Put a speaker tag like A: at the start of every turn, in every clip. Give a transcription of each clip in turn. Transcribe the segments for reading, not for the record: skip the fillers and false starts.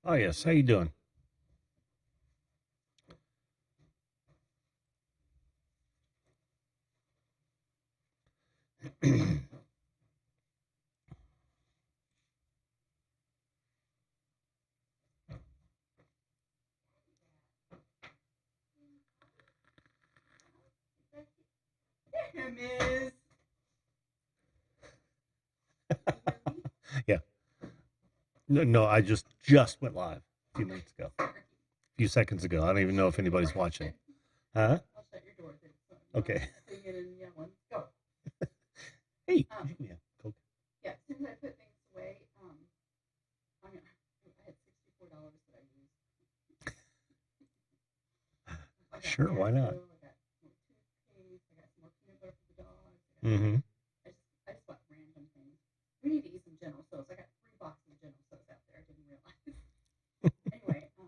A: Oh yes, how you doing?
B: Miss.
A: Yeah. No, I just went live a few minutes ago, a few seconds ago. I don't even know if anybody's watching. Huh?
B: I'll shut your door.
A: Okay.
B: Sing it and yelling. Go.
A: Hey, yeah, Coke.
B: Yeah, as soon as I put things away, I had $64 that I used.
A: Sure, why not?
B: I got more toothpaste. I got some more peanut butter for the dog.
A: Mm-hmm.
B: I just bought random things. We need to eat some General Tso's. I got 3 boxes of General Tso's out there. I didn't realize. Anyway, I'm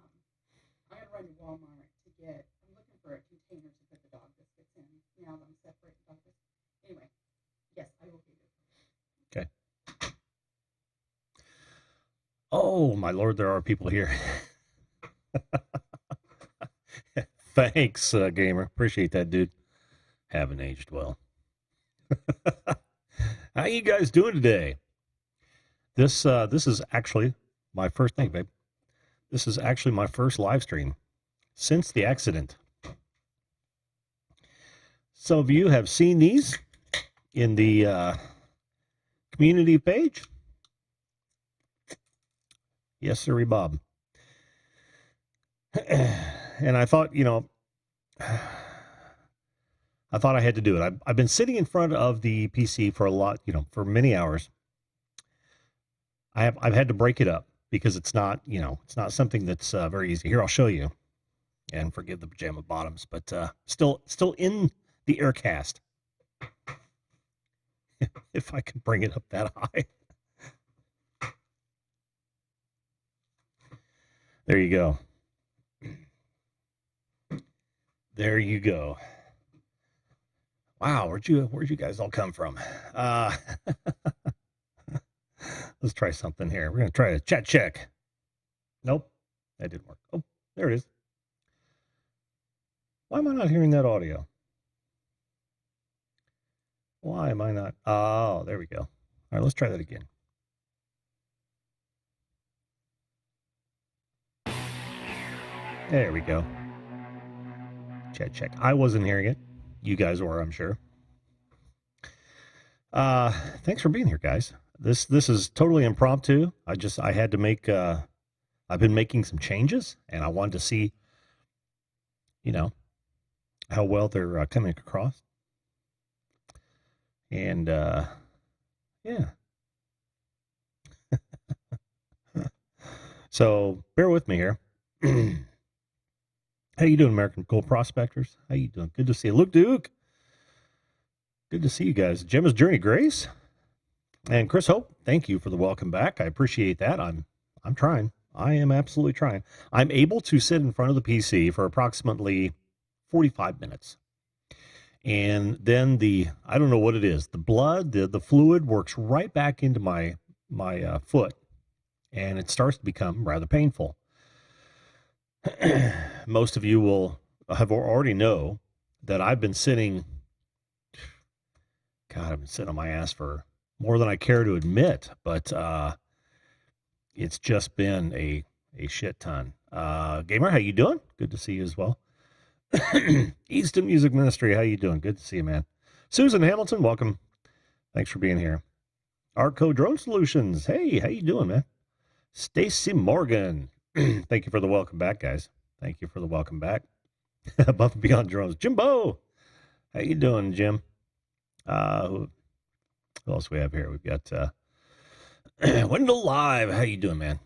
B: gonna run to Walmart to get. I'm looking for a container to put the dog biscuits in. Now that I'm separating dog biscuits. Anyway, yes, I will be there.
A: Okay. Oh my Lord, there are people here. Thanks, gamer. Appreciate that, dude. Haven't aged well. How you guys doing today? This is actually my first thing, babe. This is actually my first live stream since the accident. Some of you have seen these in the community page. Yes, sir, Bob. And I thought, I thought I had to do it. I've been sitting in front of the PC for a lot, for many hours. I've had to break it up because it's not, it's not something that's very easy. Here, I'll show you. And forgive the pajama bottoms, but still in the aircast. If I can bring it up that high. There you go. There you go. Wow, where'd you guys all come from? Let's try something here. We're gonna try a chat check. Nope, that didn't work. Oh, there it is. Why am I not hearing that audio? Why am I not? Oh, there we go. All right, let's try that again. There we go. Chat check. I wasn't hearing it. You guys were, I'm sure. Thanks for being here, guys. This is totally impromptu. I had to make I've been making some changes and I wanted to see how well they're coming across. And yeah. So bear with me here. How you doing, American Gold Prospectors? How you doing? Good to see you. Luke Duke. Good to see you guys. Gemma's Journey Grace. And Chris Hope, thank you for the welcome back. I appreciate that. I'm trying. I am absolutely trying. I'm able to sit in front of the PC for approximately 45 minutes. And then I don't know what it is. The blood, the fluid works right back into my foot. And it starts to become rather painful. Most of you will have already know that I've been sitting. God, I've been sitting on my ass for more than I care to admit, but it's just been a shit ton. Gamer, how you doing? Good to see you as well. Easton Music Ministry, how you doing? Good to see you, man. Susan Hamilton, welcome. Thanks for being here. Arco Drone Solutions, hey, how you doing, man? Stacy Morgan, thank you for the welcome back, guys. Thank you for the welcome back. Above and Beyond Drones. Jimbo, how you doing, Jim? Who else we have here? We've got Wendell Live. How you doing, man?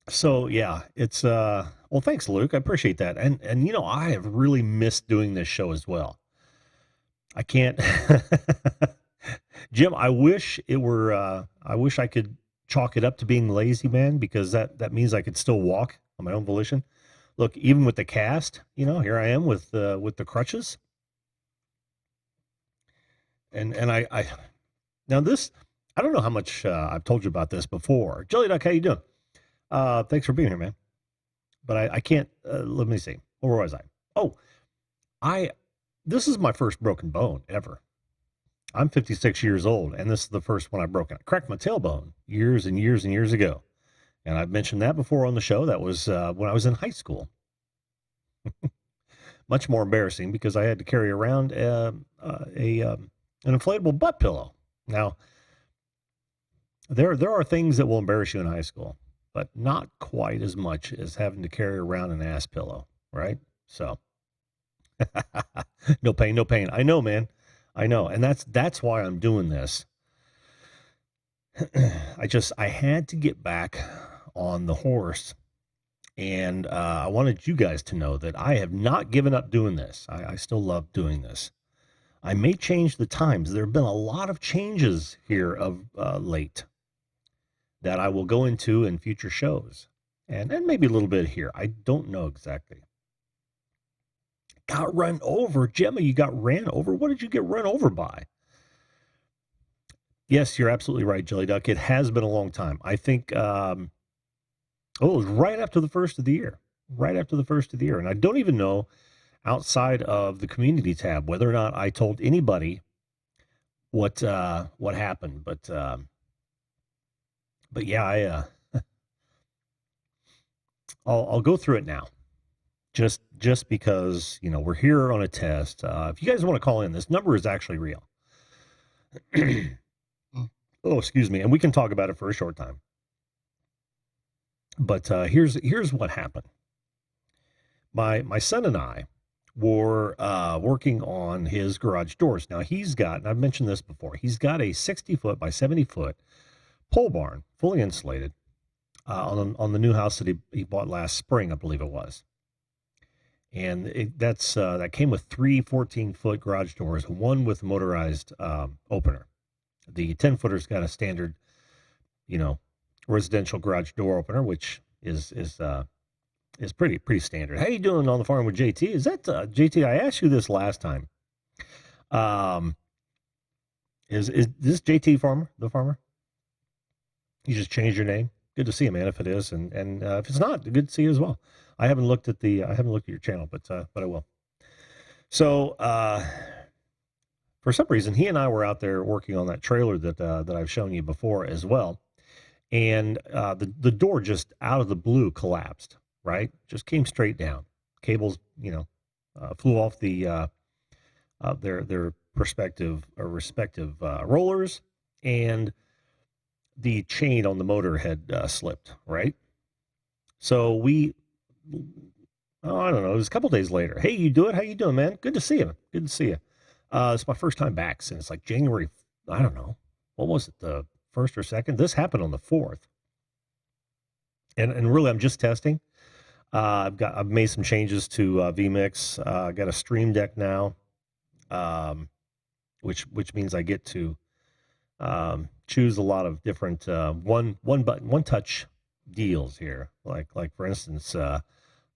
A: So yeah, it's well, thanks, Luke. I appreciate that. And I have really missed doing this show as well. I can't Jim, I wish it were I wish I could chalk it up to being lazy, man, because that means I could still walk on my own volition. Look, even with the cast, here I am with the crutches. And I now this, I don't know how much I've told you about this before. Jelly Duck, how you doing? Thanks for being here, man. But I can't, let me see. Where was I? Oh, this is my first broken bone ever. I'm 56 years old, and this is the first one I've broken. I cracked my tailbone years and years and years ago. And I've mentioned that before on the show. That was when I was in high school. Much more embarrassing because I had to carry around an inflatable butt pillow. Now, there are things that will embarrass you in high school, but not quite as much as having to carry around an ass pillow, right? So, no pain, no pain. I know, man. I know, and that's why I'm doing this. I had to get back on the horse, and I wanted you guys to know that I have not given up doing this. I still love doing this. I may change the times. There have been a lot of changes here of late that I will go into in future shows, and maybe a little bit here. I don't know exactly. Got run over. Gemma, you got ran over? What did you get run over by? Yes, you're absolutely right, Jelly Duck. It has been a long time. I think, it was right after the first of the year. Right after the first of the year. And I don't even know, outside of the community tab, whether or not I told anybody what happened. But yeah, I'll go through it now. Just because, we're here on a test. If you guys want to call in, this number is actually real. Oh, excuse me. And we can talk about it for a short time. But here's what happened. My son and I were working on his garage doors. Now he's got, and I've mentioned this before, he's got a 60-foot by 70-foot pole barn, fully insulated, on the new house that he bought last spring, I believe it was. And that came with 3 14-foot garage doors, one with motorized opener. The 10-footer's got a standard, residential garage door opener, which is pretty standard. How you doing on the farm with JT? Is that JT? I asked you this last time. Is this JT the farmer? You just changed your name. Good to see you, man. If it is, and if it's not, good to see you as well. I haven't looked at your channel, but I will. So for some reason, he and I were out there working on that trailer that I've shown you before as well, and the door just out of the blue collapsed. Right, just came straight down. Cables, flew off their respective rollers, and the chain on the motor had slipped. Right, so I don't know. It was a couple days later. Hey, you do it? How you doing, man? Good to see you. Good to see you. It's my first time back since like January. I don't know. What was it? The 1st or 2nd? This happened on the 4th. And really, I'm just testing. I've made some changes to vMix. I got a Stream Deck now, which means I get to choose a lot of different one button, one touch deals here. Like for instance,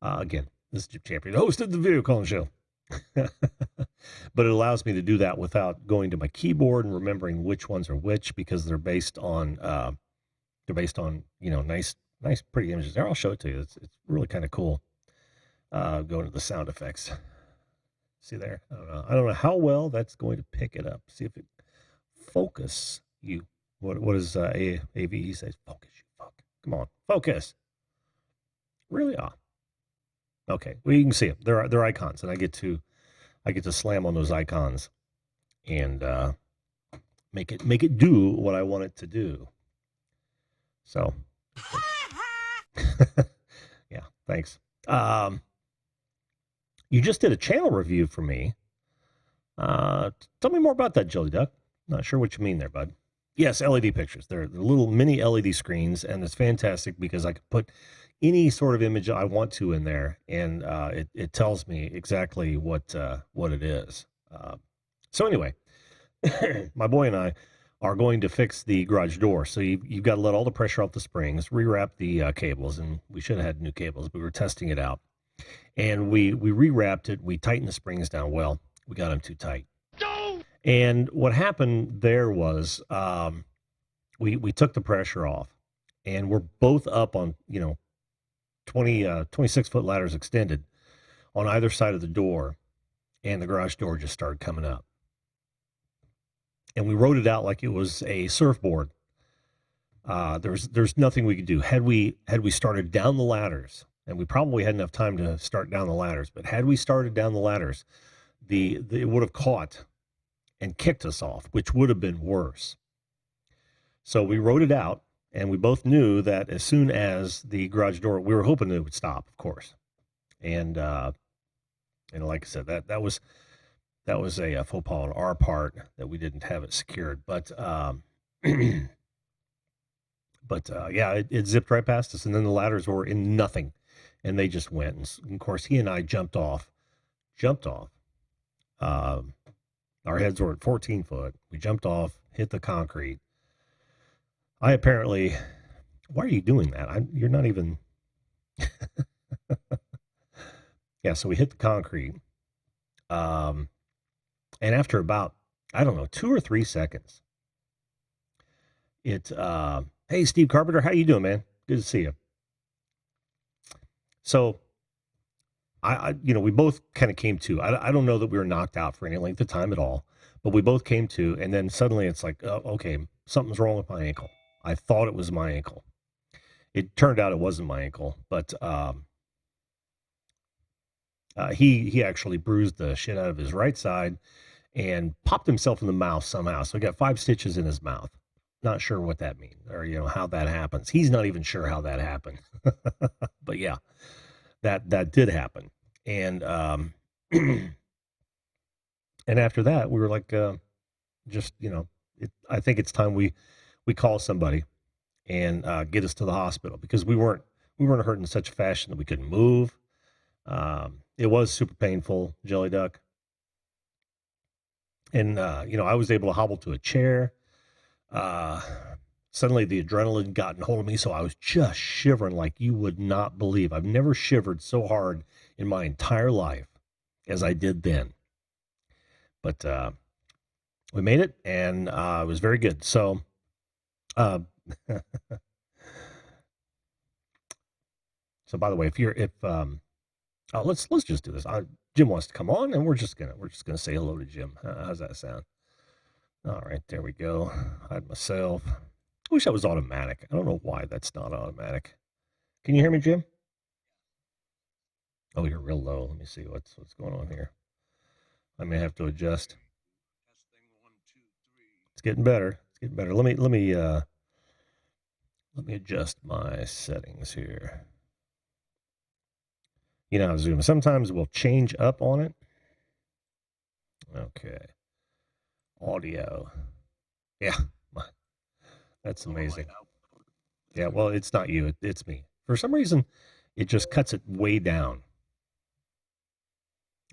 A: again, this is Jim Champion, hosted the video calling show. But it allows me to do that without going to my keyboard and remembering which ones are which, because they're based on nice pretty images. There, I'll show it to you. It's really kind of cool. Going to the sound effects. See there? I don't know how well that's going to pick it up. See if it focus you. What does AVE say? Focus you. Fuck. Come on, focus. Really? Okay. Well, you can see them. They're icons, and I get to slam on those icons and make it do what I want it to do. So. Yeah, thanks. You just did a channel review for me. Tell me more about that, Jelly Duck. Not sure what you mean there, bud. Yes, LED pictures. They're little mini LED screens, and it's fantastic because I can put any sort of image I want to in there, and it tells me exactly what it is. So anyway, my boy and I are going to fix the garage door. So you've got to let all the pressure off the springs, rewrap the cables, and we should have had new cables, but we were testing it out. And we rewrapped it. We tightened the springs down. Well, we got them too tight. No! And what happened there was we took the pressure off, and we're both up on 26-foot ladders extended on either side of the door, and the garage door just started coming up. And we rode it out like it was a surfboard. There's nothing we could do. Had we started down the ladders, and we probably had enough time to start down the ladders, but had we started down the ladders, it would have caught and kicked us off, which would have been worse. So we rode it out, and we both knew that as soon as the garage door, we were hoping it would stop, of course. And like I said, that was a faux pas on our part that we didn't have it secured. But yeah, it zipped right past us, and then the ladders were in nothing, and they just went. And of course, he and I jumped off. Our heads were at 14 foot. We jumped off, hit the concrete. I apparently, why are you doing that? You're not even. Yeah, so we hit the concrete. And after about, I don't know, 2 or 3 seconds, hey, Steve Carpenter, how you doing, man? Good to see you. So we both kind of came to. I don't know that we were knocked out for any length of time at all, but we both came to, and then suddenly it's like, oh, okay, something's wrong with my ankle. I thought it was my ankle. It turned out it wasn't my ankle, but he actually bruised the shit out of his right side and popped himself in the mouth somehow. So he got 5 stitches in his mouth. Not sure what that means or, how that happens. He's not even sure how that happened. But yeah, that did happen. And and after that, we were like, I think it's time we call somebody and get us to the hospital, because we weren't hurt in such a fashion that we couldn't move. It was super painful, Jelly Duck. And, I was able to hobble to a chair. Suddenly the adrenaline got a hold of me, so I was just shivering like you would not believe. I've never shivered so hard in my entire life as I did then. But we made it, and it was very good. So, so by the way, let's just do this. Jim wants to come on, and we're just gonna say hello to Jim. How's that sound? All right, there we go. Hide myself. I wish that was automatic. I don't know why that's not automatic. Can you hear me, Jim? Oh, you're real low. Let me see what's going on here. I may have to adjust. It's getting better. Let me adjust my settings here. Zoom sometimes will change up on it. Okay. Audio. Yeah. That's amazing. Yeah, well, it's not you. It's me. For some reason, it just cuts it way down.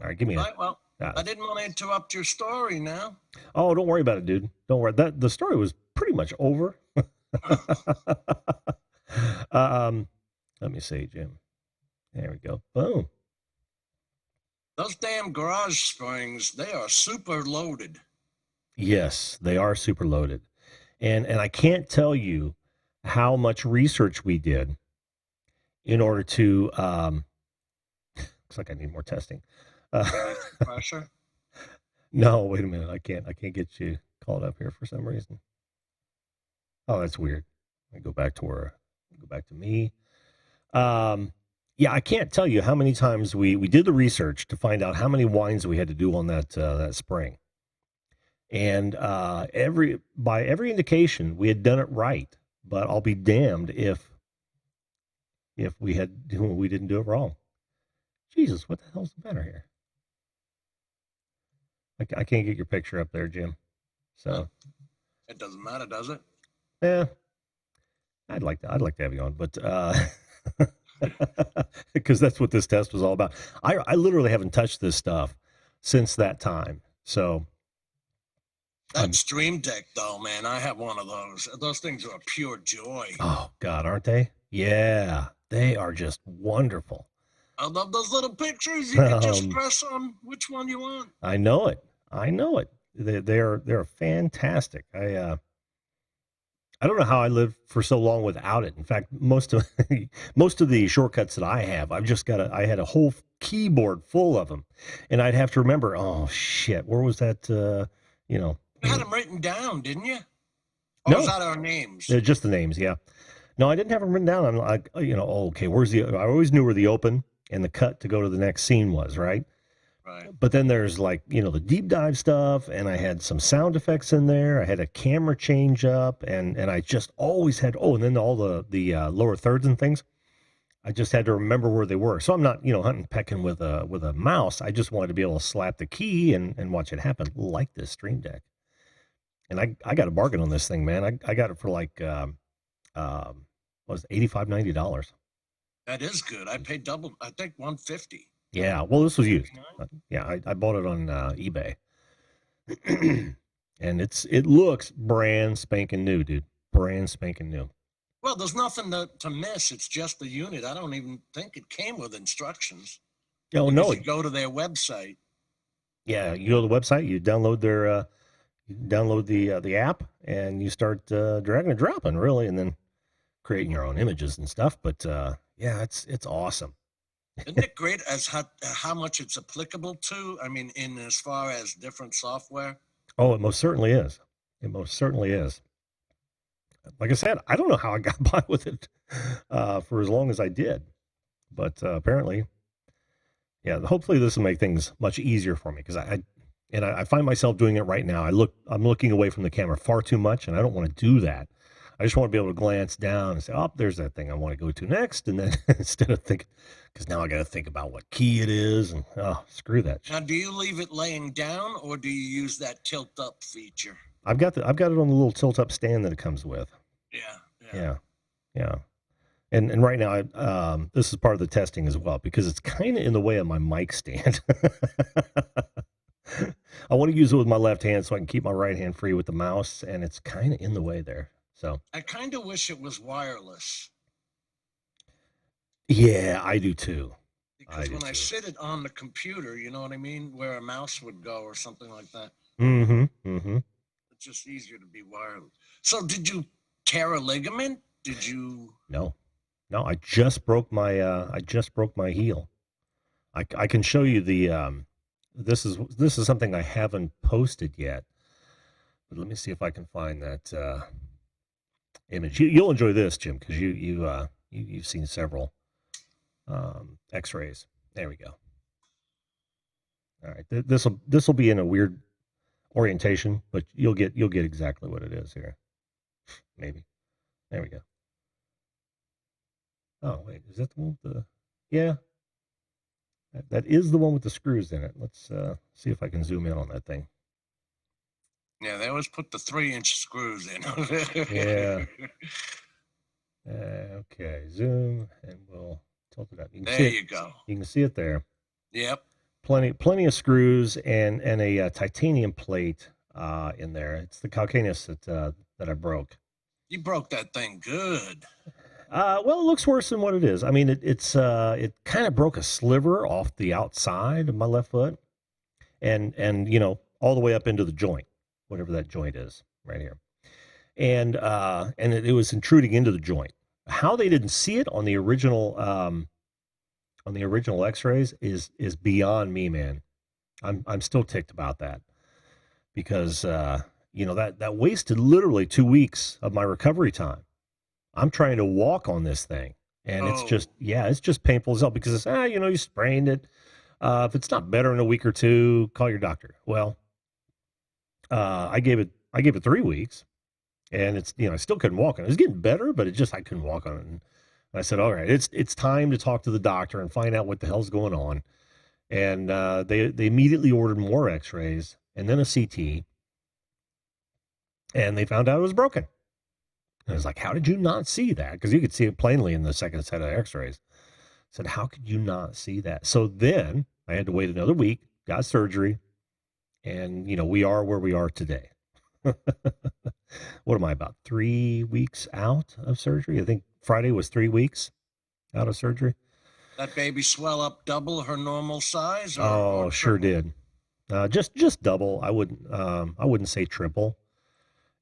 A: All right, give me a...
C: Right, well, I didn't want to interrupt your story now.
A: Oh, don't worry about it, dude. Don't worry. The story was pretty much over. Let me see, Jim. There we go. Boom.
C: Those damn garage springs, they are super loaded.
A: Yes, they are super loaded. And I can't tell you how much research we did in order to looks like I need more testing.
C: Pressure?
A: No, wait a minute. I can't get you called up here for some reason. Oh, that's weird. I go back to me. Yeah, I can't tell you how many times we did the research to find out how many winds we had to do on that spring. And by every indication, we had done it right. But I'll be damned if we didn't do it wrong. Jesus, what the hell's the matter here? I can't get your picture up there, Jim. So
C: it doesn't matter, does it?
A: Yeah, I'd like to have you on, but because that's what this test was all about. I literally haven't touched this stuff since that time. So
C: that Stream Deck, though, man, I have one of those. Those things are a pure joy.
A: Oh God, aren't they? Yeah, they are just wonderful.
C: I love those little pictures. You can just press on which one you want.
A: I know it. They're fantastic. I don't know how I lived for so long without it. In fact, most of most of the shortcuts that I have, I had a whole keyboard full of them, and I'd have to remember. Oh shit, where was that? You know,
C: You had them written down, didn't you? Or
A: no,
C: was that our names?
A: just the names. Yeah, no, I didn't have them written down. I'm like, oh, okay, where's the? I always knew where the open and the cut to go to the next scene was, right?
C: Right.
A: But then there's like, the deep dive stuff, and I had some sound effects in there. I had a camera change up, and I just always had, and then all the lower thirds and things. I just had to remember where they were. So I'm not, hunting pecking with a mouse. I just wanted to be able to slap the key and watch it happen like this Stream Deck. And I got a bargain on this thing, man. I got it for like, what was it, $85, $90.
C: That is good. I paid double, I think 150.
A: Yeah, well, this was used. Yeah, I bought it on eBay. And it looks brand spanking new, dude. Brand spanking new.
C: Well, there's nothing to miss. It's just the unit. I don't even think it came with instructions.
A: Oh, no.
C: You go to their website.
A: Yeah, you go to the website, you download the app, and you start dragging and dropping, really, and then creating your own images and stuff. But yeah, it's awesome.
C: Isn't it great as how much it's applicable to? I mean, in as far as different software.
A: Oh, it most certainly is. It most certainly is. Like I said, I don't know how I got by with it for as long as I did, but apparently, yeah. Hopefully, this will make things much easier for me, because I find myself doing it right now. I'm looking away from the camera far too much, and I don't want to do that. I just want to be able to glance down and say, oh, there's that thing I want to go to next. And then instead of thinking, because now I got to think about what key it is, and screw that shit.
C: Now, do you leave it laying down, or do you use that tilt up feature?
A: I've got it on the little tilt up stand that it comes with.
C: Yeah.
A: And right now, this is part of the testing as well, because it's kind of in the way of my mic stand. I want to use it with my left hand so I can keep my right hand free with the mouse, and it's kind of in the way there. So
C: I kind of wish it was wireless.
A: Yeah, I do too.
C: Because when I sit it on the computer, you know what I mean, where a mouse would go or something like that. It's just easier to be wireless. So did you tear a ligament? Did you?
A: No, I just broke my heel. I can show you the this is something I haven't posted yet. But let me see if I can find that image. You'll enjoy this, Jim, because you've seen several X-rays. There we go. All right, this will be in a weird orientation, but you'll get exactly what it is here. Maybe. There we go. Oh wait, is that the one with the? Yeah, that is the one with the screws in it. Let's see if I can zoom in on that thing.
C: Yeah, they always put the 3-inch screws in.
A: Yeah. Okay, zoom, and we'll tilt it up.
C: There you go.
A: You can see it there.
C: Yep.
A: Plenty of screws and a titanium plate in there. It's the calcaneus that I broke.
C: You broke that thing good.
A: Well, it looks worse than what it is. I mean, it kind of broke a sliver off the outside of my left foot, and all the way up into the joint, whatever that joint is, right here, and it was intruding into the joint. How they didn't see it on the original X-rays is beyond me, man. I'm still ticked about that, because that wasted literally 2 weeks of my recovery time. I'm trying to walk on this thing, and it's just painful as hell, because it's you sprained it. If it's not better in a week or two, call your doctor. Well, I gave it 3 weeks, and it's I still couldn't walk on it. It was getting better, but I couldn't walk on it. And I said, all right, it's time to talk to the doctor and find out what the hell's going on. And they immediately ordered more X-rays and then a CT, and they found out it was broken. And I was like, how did you not see that? Because you could see it plainly in the second set of X-rays. I said, how could you not see that? So then I had to wait another week, got surgery, and we are where we are today. What am I, about 3 weeks out of surgery? I think Friday was 3 weeks out of surgery.
C: That baby swell up double her normal size?
A: Sure did. Just double. I wouldn't say triple.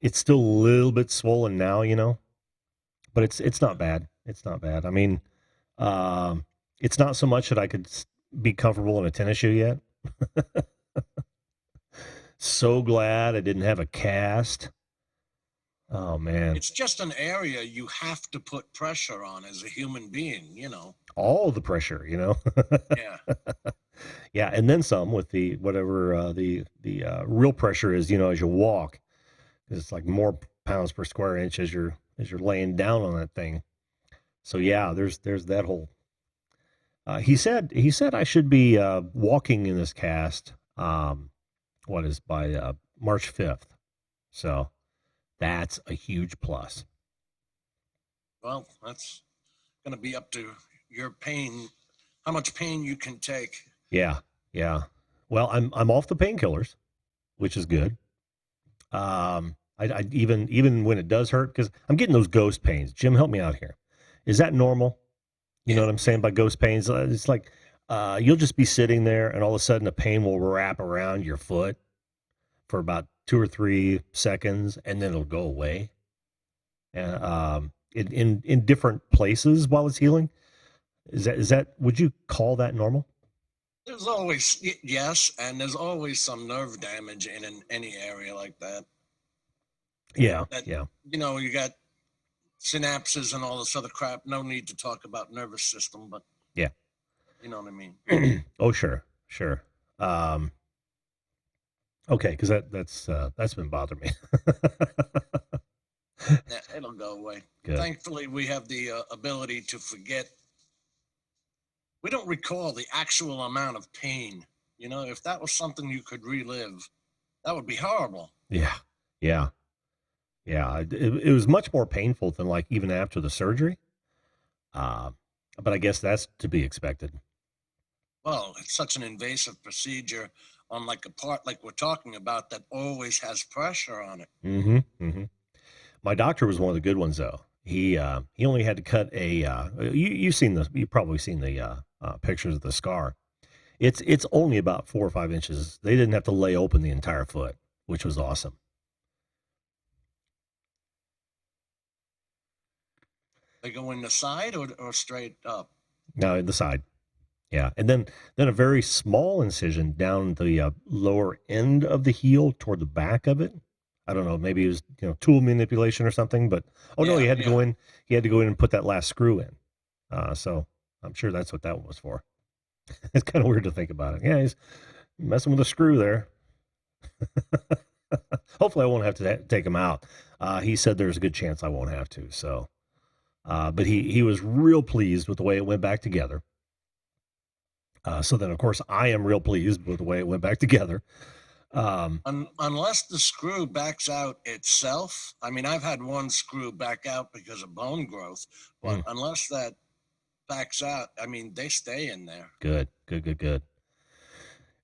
A: It's still a little bit swollen now, you know, but it's not bad. It's not bad. I mean, it's not so much that I could be comfortable in a tennis shoe yet. So glad I didn't have a cast. Oh man,
C: It's just an area you have to put pressure on as a human being, you know.
A: all the pressure, you know.
C: Yeah.
A: Yeah, and then some with the whatever the real pressure is, you know, as you walk. It's like more pounds per square inch as you're laying down on that thing. So yeah, there's that whole. He said I should be walking in this cast. What is by March 5th. So that's a huge plus.
C: Well, that's going to be up to your pain, how much pain you can take.
A: Yeah, yeah. Well, I'm off the painkillers, which is good. I even when it does hurt, because I'm getting those ghost pains. Jim, help me out here. Is that normal? You know what I'm saying by ghost pains? It's like you'll just be sitting there, and all of a sudden, a pain will wrap around your foot for about 2 or 3 seconds, and then it'll go away. And in different places while it's healing. Is that would you call that normal?
C: There's always, yes, and there's always some nerve damage in any area like that.
A: Yeah,
C: That,
A: yeah.
C: you know, you got synapses and all this other crap. No need to talk about nervous system, but
A: yeah,
C: you know what I mean.
A: Oh, sure. Okay, because that's been bothering me.
C: Yeah, it'll go away.
A: Good.
C: Thankfully, we have the ability to forget. We don't recall the actual amount of pain. You know, if that was something you could relive, that would be horrible.
A: Yeah. It was much more painful than like even after the surgery. But I guess that's to be expected.
C: Well, it's such an invasive procedure on like a part like we're talking about that always has pressure on it.
A: Mm-hmm. My doctor was one of the good ones though. He only had to cut a. You've probably seen the pictures of the scar. It's only about 4 or 5 inches. They didn't have to lay open the entire foot, which was awesome.
C: They go in the side or straight up?
A: No, the side. Yeah, and then a very small incision down the lower end of the heel toward the back of it. I don't know, maybe it was tool manipulation or something, but no, he had to go in. He had to go in and put that last screw in. So I'm sure that's what that was for. It's kind of weird to think about it. Yeah, he's messing with a screw there. Hopefully, I won't have to take him out. He said there's a good chance I won't have to. So, but he was real pleased with the way it went back together. So then, of course, I am real pleased with the way it went back together.
C: Unless the screw backs out itself. I mean, I've had one screw back out because of bone growth, but unless that backs out, I mean, they stay in there.
A: Good. And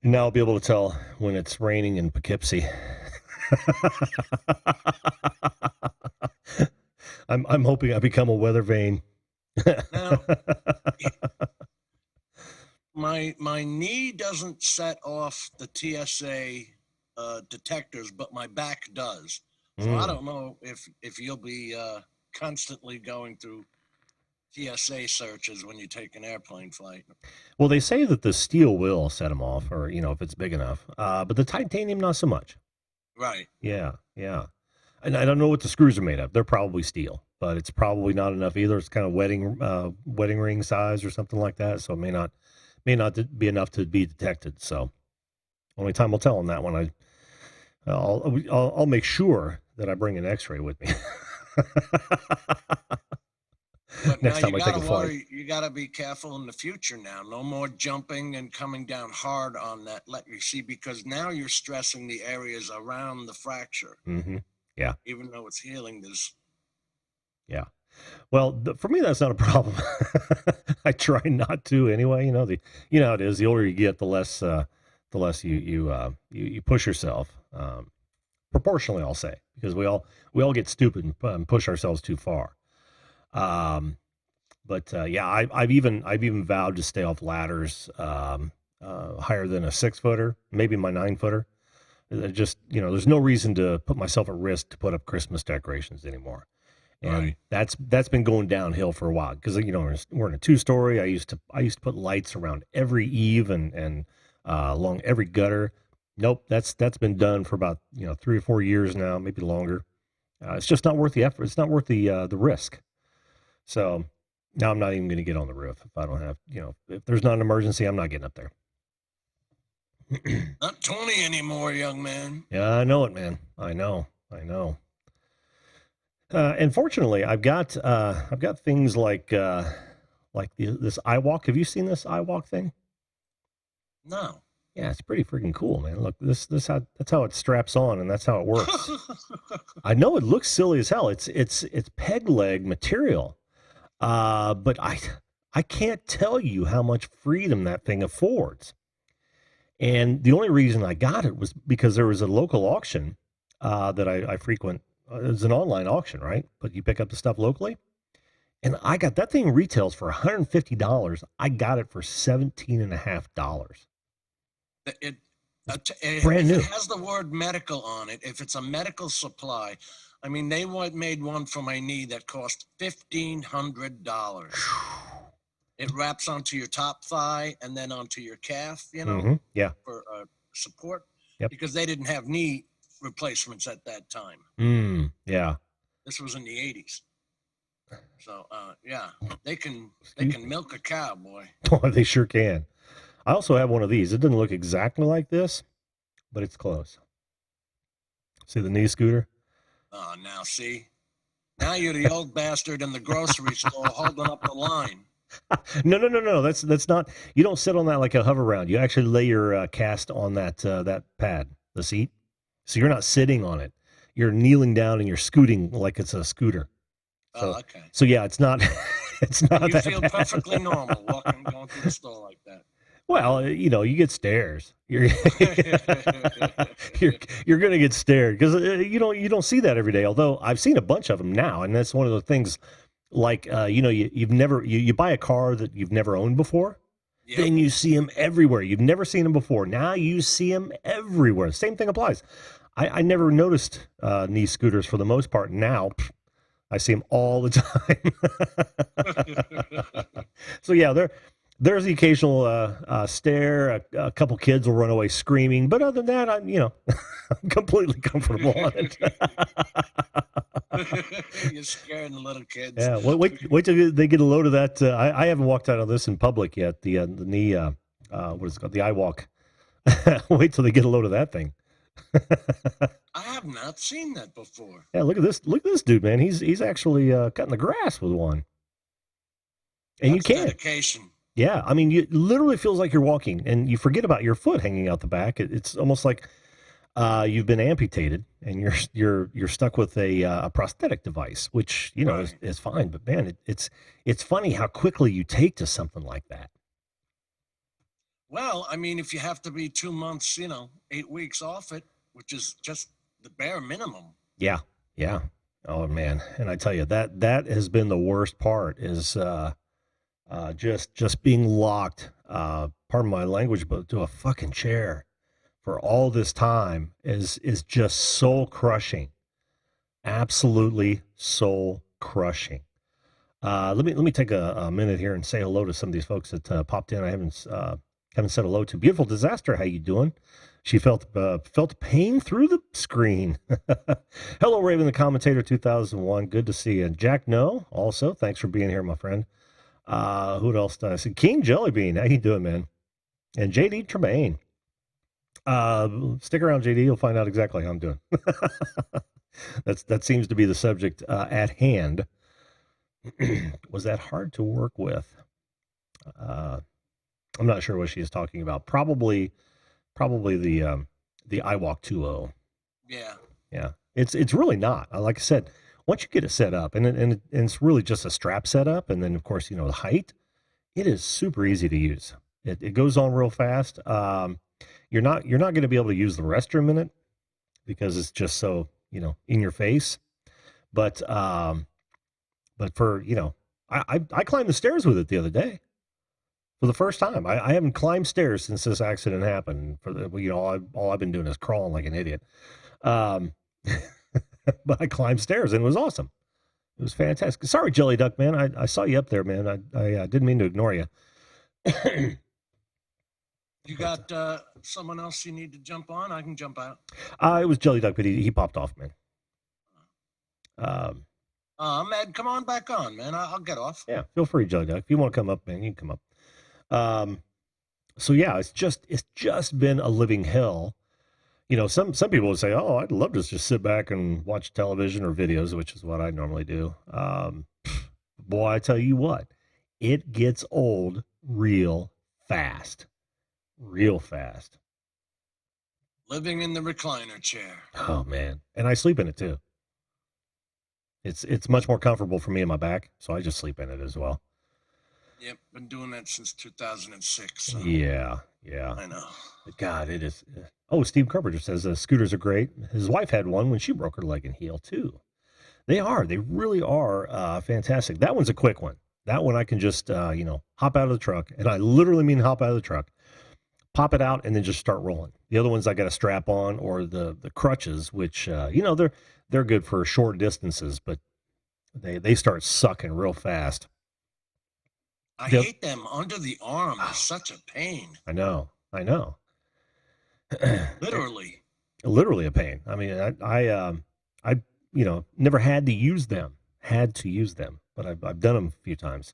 A: now I'll be able to tell when it's raining in Poughkeepsie. I'm hoping I become a weather vane.
C: Now, my knee doesn't set off the TSA detectors, but my back does. So I don't know if you'll be constantly going through TSA searches when you take an airplane flight.
A: Well, they say that the steel will set them off, or if it's big enough. But the titanium, not so much.
C: Right.
A: Yeah. And I don't know what the screws are made of. They're probably steel, but it's probably not enough either. It's kind of wedding ring size or something like that. So it may not be enough to be detected. So only time will tell on that one. I'll make sure that I bring an X-ray with me.
C: But
A: next time I take a
C: worry,
A: flight.
C: You got to be careful in the future now. No more jumping and coming down hard on that. Let you see, because now you're stressing the areas around the fracture.
A: Mm-hmm. Yeah.
C: Even though it's healing, there's.
A: Yeah. Well, for me, that's not a problem. I try not to anyway. You know how it is. The older you get, the less you push yourself. Proportionally, I'll say, because we all get stupid and push ourselves too far. But yeah, I've even vowed to stay off ladders higher than a 6-footer, maybe my 9-footer, Just, there's no reason to put myself at risk to put up Christmas decorations anymore. And that's been going downhill for a while because we're in a 2-story. I used to put lights around every eave and along every gutter. Nope, that's been done for about 3 or 4 years now, maybe longer. It's just not worth the effort. It's not worth the risk. So now I'm not even going to get on the roof if I don't have if there's not an emergency, I'm not getting up there.
C: Not 20 anymore, young man.
A: Yeah, I know it, man. I know. And fortunately, I've got things like this iWalk. Have you seen this iWalk thing?
C: No.
A: Yeah, it's pretty freaking cool, man. Look, that's how it straps on, and that's how it works. I know it looks silly as hell. It's peg leg material, but I can't tell you how much freedom that thing affords. And the only reason I got it was because there was a local auction that I frequent. It's an online auction, right? But you pick up the stuff locally. And I got that thing retails for $150. I got it for $17.50.
C: It
A: brand new.
C: It has the word medical on it. If it's a medical supply, I mean, they made one for my knee that cost $1,500. It wraps onto your top thigh and then onto your calf,
A: Yeah,
C: for support.
A: Yep.
C: Because they didn't have knee replacements at that time.
A: Yeah.
C: This was in the 80s. So yeah, they can milk a cow, boy.
A: Oh, they sure can. I also have one of these. It doesn't look exactly like this, but it's close. See the knee scooter?
C: Oh, now see? Now you're the old bastard in the grocery store holding up the line.
A: No. That's not. You don't sit on that like a hover round. You actually lay your cast on that pad, the seat. So you're not sitting on it. You're kneeling down and you're scooting like it's a scooter. So,
C: okay.
A: So yeah, it's not. It's not.
C: You feel perfectly normal going through the store like that.
A: Well, you get stares. You're going to get stared because you don't see that every day. Although I've seen a bunch of them now, and that's one of the things. Like you buy a car that you've never owned before, then you see them everywhere. You've never seen them before. Now you see them everywhere. Same thing applies. I never noticed knee scooters for the most part. Now I see them all the time. So yeah, there's the occasional stare. A couple kids will run away screaming, but other than that, I'm completely comfortable on it.
C: You're scaring the little kids.
A: Yeah, wait till they get a load of that. I haven't walked out of this in public yet. The knee, what is it called? The iWalk. Wait till they get a load of that thing.
C: I have not seen that before.
A: Yeah, look at this. Look at this dude, man. He's actually cutting the grass with one. And
C: That's
A: you can't.
C: dedication.
A: Yeah, I mean, it literally feels like you're walking, and you forget about your foot hanging out the back. It's almost like you've been amputated, and you're stuck with a prosthetic device, which is fine. But man, it's funny how quickly you take to something like that.
C: Well, I mean, if you have to be 2 months, 8 weeks off it, which is just the bare minimum. Yeah. Oh man, and I tell you that has been the worst part is just being locked. Pardon my language, but to a fucking chair for all this time is just soul crushing. Absolutely soul crushing. Let me take a minute here and say hello to some of these folks that popped in. I haven't said hello to. Beautiful Disaster, how you doing? She felt pain through the screen. Hello, Raven the Commentator 2001. Good to see you. Jack No, also, thanks for being here, my friend. Who else did I see? King Jellybean, how you doing, man? And JD Tremaine. Stick around, JD. You'll find out exactly how I'm doing. That seems to be the subject at hand. Was that hard to work with? I'm not sure what she's talking about. Probably the iWalk 2.0. Yeah. It's really not. Like I said, once you get it set up, and it's really just a strap setup, and then of course the height, it is super easy to use. It goes on real fast. You're not going to be able to use the restroom in it because it's just so in your face. But for I climbed the stairs with it the other day.
A: for the first time. I haven't climbed stairs since this accident happened. All I've been doing is crawling like an idiot. Um, but I climbed stairs and it was awesome. It was fantastic. Sorry, Jelly Duck, man. I saw you up there, man. I didn't mean to ignore you.
C: You got someone else you need to jump on? I can jump out.
A: It was Jelly Duck, but he popped off, man.
C: Ed, come on back on, man. I'll get off.
A: Yeah, feel free, Jelly Duck. If you want to come up, man, you can come up. So yeah, it's just been a living hell. Some people would say, "Oh, I'd love to just sit back and watch television or videos," which is what I normally do. Boy, I tell you what, it gets old real fast. Real fast.
C: Living in the recliner chair.
A: Oh man, and I sleep in it too. It's much more comfortable for me in my back, so I just sleep in it as well.
C: Yep, been doing that since 2006. So.
A: Yeah.
C: I know.
A: God, it is. Oh, Steve Carpenter says scooters are great. His wife had one when she broke her leg and heel too. They really are fantastic. That one's a quick one. That one I can just hop out of the truck, and I literally mean hop out of the truck, pop it out, and then just start rolling. The other ones I got to strap on, or the crutches, which they're good for short distances, but they start sucking real fast.
C: I hate them under the arm. They're such a pain.
A: I know. Literally a pain. I mean, I never had to use them, but I've done them a few times.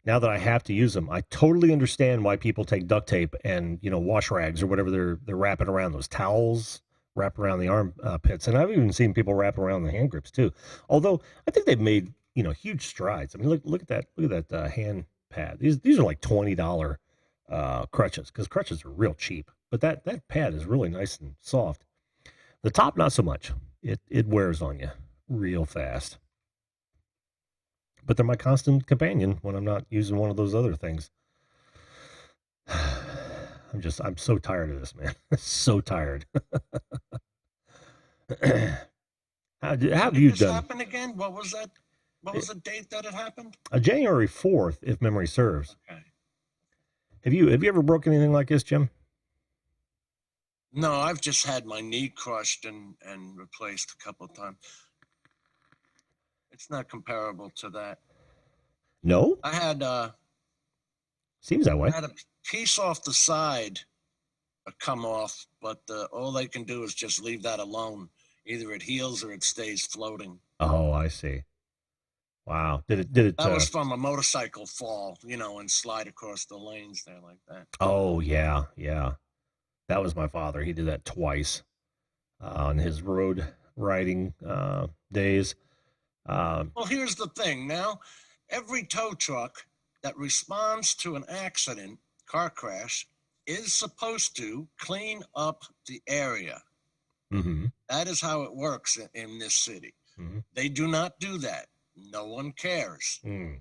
A: Now that I have to use them, I totally understand why people take duct tape and, wash rags or whatever they're wrapping around, those towels wrap around the arm pits. And I've even seen people wrap around the hand grips too. Although I think they've made, huge strides. I mean, look at that hand pad. These are like $20 crutches, because crutches are real cheap, but that pad is really nice and soft. The top, not so much. It wears on you real fast. But they're my constant companion when I'm not using one of those other things. I'm so tired of this, man. So tired. How have you done?
C: Happen again? What was that? What was the date that it happened?
A: January 4th, if memory serves.
C: Okay.
A: Have you ever broken anything like this, Jim?
C: No, I've just had my knee crushed and replaced a couple of times. It's not comparable to that.
A: No?
C: I had
A: seems that way.
C: I had a piece off the side come off, but all they can do is just leave that alone. Either it heals or it stays floating. Oh,
A: I see. Wow. Did it
C: that was from a motorcycle fall, and slide across the lanes there like that.
A: Oh, yeah. That was my father. He did that twice on his road riding days.
C: Well, here's the thing. Now, every tow truck that responds to an accident, car crash, is supposed to clean up the area.
A: Mm-hmm.
C: That is how it works in this city.
A: Mm-hmm.
C: They do not do that. No one cares.
A: Mm.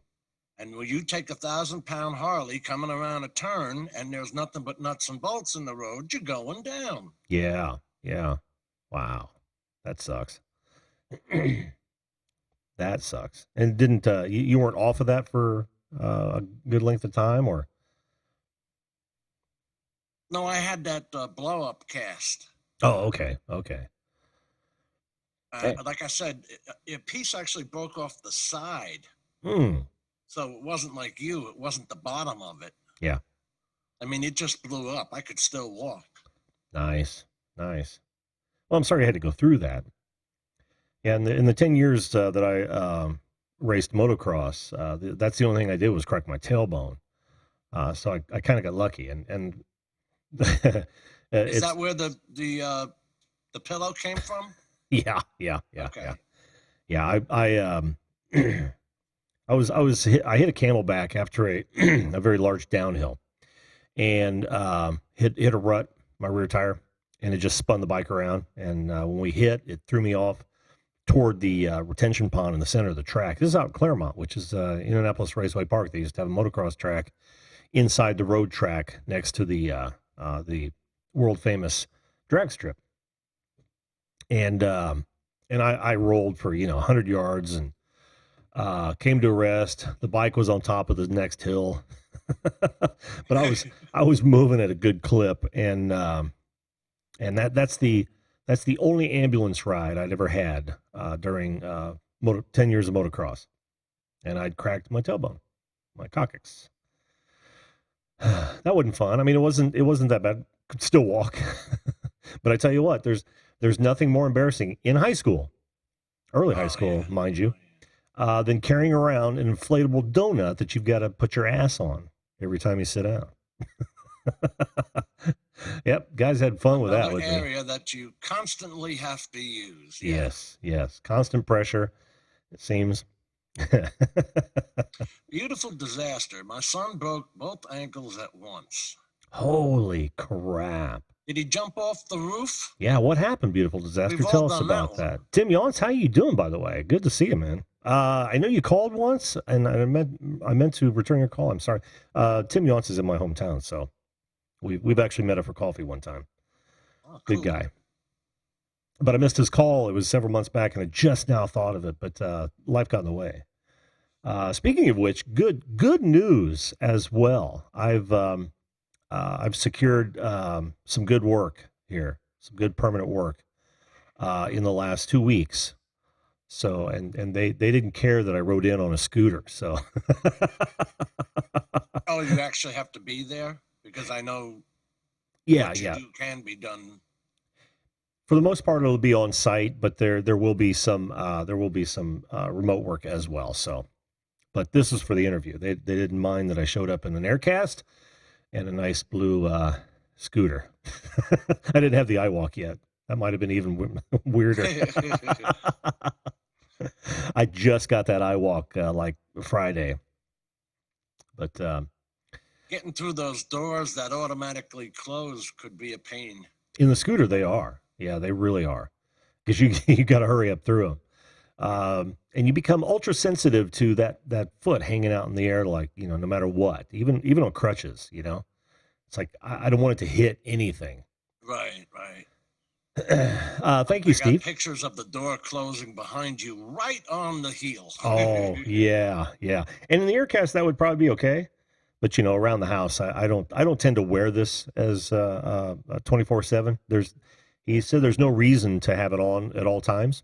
C: And when you take 1,000-pound Harley coming around a turn and there's nothing but nuts and bolts in the road, you're going down.
A: Yeah. Wow. That sucks. That sucks. And didn't you weren't off of that for a good length of time, or?
C: No, I had that blow up cast.
A: Oh, okay.
C: Like I said, a piece actually broke off the side.
A: Hmm.
C: So it wasn't like you. It wasn't the bottom of it.
A: Yeah.
C: I mean, it just blew up. I could still walk.
A: Nice. Well, I'm sorry you had to go through that. Yeah, in the 10 years that I raced motocross, that's the only thing I did was crack my tailbone. So I kind of got lucky. And
C: is that where the pillow came from?
A: Yeah.
C: Okay.
A: Yeah, I hit a camelback after a very large downhill, and hit a rut, my rear tire, and it just spun the bike around. And when we hit, it threw me off toward the retention pond in the center of the track. This is out in Claremont, which is Indianapolis Raceway Park. They used to have a motocross track inside the road track next to the world famous drag strip. And I rolled for 100 yards, and came to a rest. The bike was on top of the next hill, but I was moving at a good clip, and that's the only ambulance ride I'd ever had during 10 years of motocross, and I'd cracked my tailbone, my coccyx. That wasn't fun. I mean, it wasn't that bad. Could still walk, but I tell you what, there's nothing more embarrassing in high school, early high school, mind you, than carrying around an inflatable donut that you've got to put your ass on every time you sit down. Yep, guys had fun with that.
C: Another area that you constantly have to use.
A: Yeah. Yes, constant pressure. It seems.
C: Beautiful disaster. My son broke both ankles at once.
A: Holy crap.
C: Did he jump off the roof?
A: Yeah, what happened, beautiful disaster?
C: We've all
A: Tell us
C: done
A: about
C: that
A: that. Tim Yance, how you doing, by the way? Good to see you, man. I know you called once, and I meant to return your call. I'm sorry. Tim Yance is in my hometown, so we've actually met up for coffee one time.
C: Oh,
A: Good
C: cool.
A: guy. But I missed his call. It was several months back, and I just now thought of it, but life got in the way. Speaking of which, good news as well. I've secured some good work here, some good permanent work in the last 2 weeks. So, and they didn't care that I rode in on a scooter. So,
C: Oh, you actually have to be there? Because I know
A: yeah,
C: what you
A: yeah.
C: do can be done.
A: For the most part, it'll be on site, but there will be some remote work as well. So, but this is for the interview. They didn't mind that I showed up in an Aircast and a nice blue scooter. I didn't have the iWalk yet. That might have been even weirder. I just got that iWalk like Friday. But
C: Getting through those doors that automatically close could be a pain.
A: in the scooter, they are. Yeah, they really are. Because you got to hurry up through them. And you become ultra sensitive to that foot hanging out in the air, like, no matter what, even on crutches, it's like, I don't want it to hit anything.
C: Right.
A: Thank you,
C: I got
A: Steve.
C: pictures of the door closing behind you right on the heel.
A: Oh, yeah. And in the Aircast, that would probably be okay. But, around the house, I don't tend to wear this as 24/7. He said there's no reason to have it on at all times.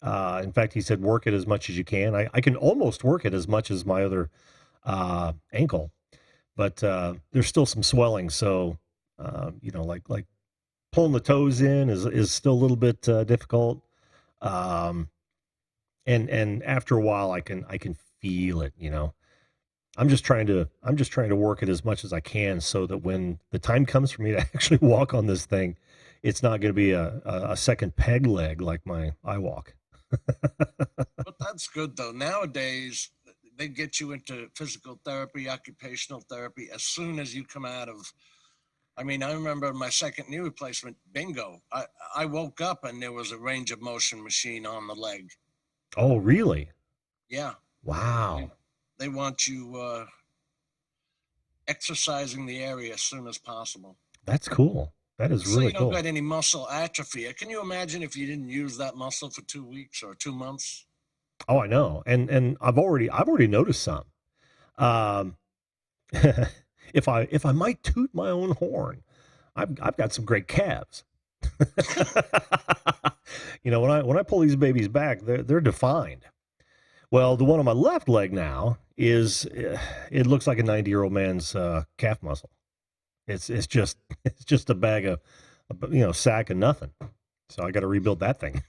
A: In fact, he said, work it as much as you can. I can almost work it as much as my other ankle, but there's still some swelling. So, like pulling the toes in is still a little bit difficult. And after a while, I can feel it. I'm just trying to work it as much as I can, so that when the time comes for me to actually walk on this thing, it's not going to be a second peg leg like my iWalk.
C: But that's good, though. Nowadays, they get you into physical therapy, occupational therapy as soon as you come out of. I remember my second knee replacement, bingo. I woke up and there was a range of motion machine on the leg.
A: Oh, really?
C: Yeah.
A: Wow.
C: They want you exercising the area as soon as possible.
A: That's cool. That is really
C: so you don't
A: cool.
C: got any muscle atrophy. Can you imagine if you didn't use that muscle for 2 weeks or 2 months?
A: Oh, I know. And I've already noticed some. If I might toot my own horn, I've got some great calves. When I pull these babies back, they're defined. Well, the one on my left leg now it looks like a 90-year-old man's calf muscle. It's just a bag of sack of nothing. So I got to rebuild that thing.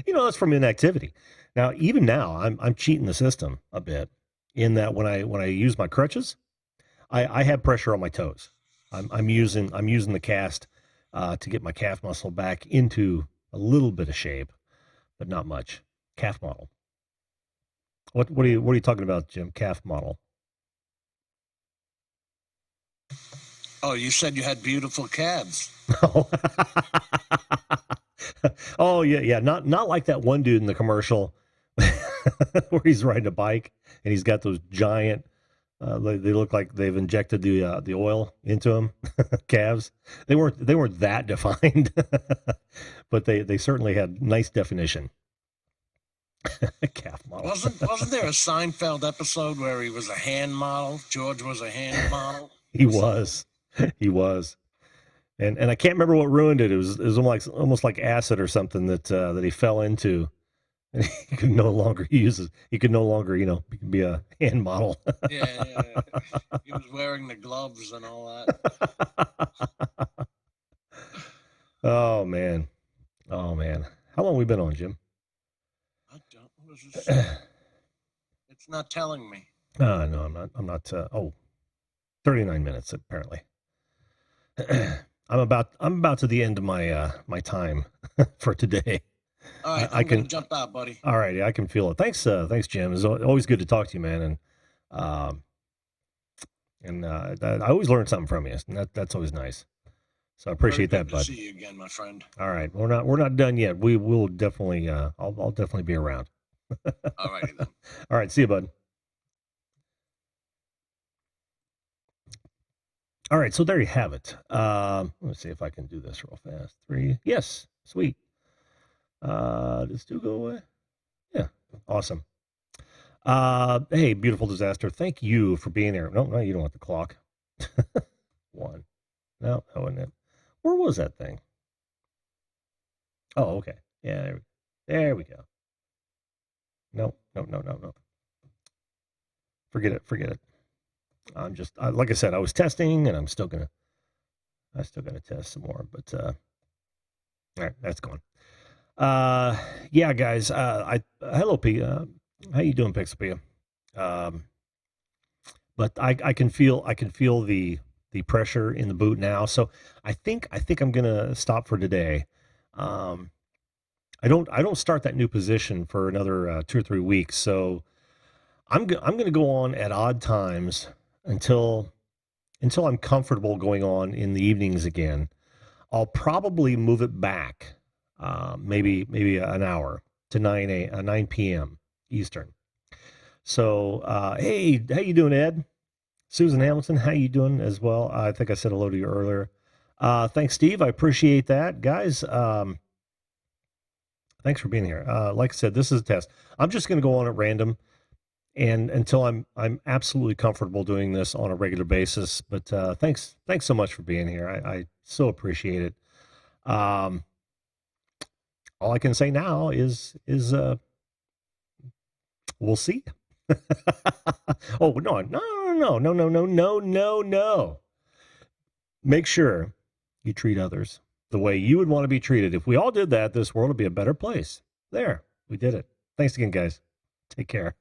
A: That's from inactivity. Now, even now, I'm cheating the system a bit, in that when I use my crutches, I have pressure on my toes. I'm using the cast to get my calf muscle back into a little bit of shape, but not much. Calf model. What are you talking about, Jim? Calf model.
C: Oh, you said you had beautiful calves.
A: Oh yeah. Not like that one dude in the commercial where he's riding a bike and he's got those giant. They look like they've injected the oil into them. Calves. They weren't that defined, but they certainly had nice definition. Calf model.
C: Wasn't there a Seinfeld episode where he was a hand model? George was a hand model.
A: He was. He was. And I can't remember what ruined it. It was almost like acid or something that he fell into. And he could no longer use it. He could no longer, be a hand model.
C: Yeah. He was wearing the gloves and all that.
A: Oh man. How long have we been on, Jim?
C: I don't. What does it say? It's not telling me.
A: No, I'm not. 39 minutes apparently. I'm about to the end of my time for today.
C: All right, I can jump out, buddy.
A: All right, I can feel it. Thanks, Jim. It's always good to talk to you, man. And I always learn something from you. And that's always nice. So I appreciate that, bud.
C: See you again, my friend.
A: All right, we're not done yet. We will definitely. I'll definitely be around.
C: All righty then.
A: All right, see you, bud. All right, so there you have it. Let's see if I can do this real fast. 3, yes, sweet. Does 2 go away? Yeah, awesome. Hey, beautiful disaster. Thank you for being here. No, you don't want the clock. 1. No, that wasn't it. Where was that thing? Oh, okay. Yeah, there we go. No. Forget it. I'm just like I said, I was testing, and I'm still gonna test some more. But all right, that's gone. Yeah, guys. Hello, P. How you doing, Pixel? But I can feel the pressure in the boot now. So I think I'm gonna stop for today. I don't start that new position for another 2 or 3 weeks. So I'm gonna go on at odd times until I'm comfortable going on in the evenings again. I'll probably move it back, maybe an hour to 9 p.m. Eastern. So, hey, how you doing, Ed? Susan Hamilton, how you doing as well? I think I said hello to you earlier. Thanks, Steve. I appreciate that, guys. Thanks for being here. Like I said, this is a test. I'm just going to go on at random, and until I'm absolutely comfortable doing this on a regular basis. But thanks so much for being here. I so appreciate it. All I can say now is we'll see. Oh no. Make sure you treat others the way you would want to be treated. If we all did that, this world would be a better place. There, we did it. Thanks again, guys. Take care.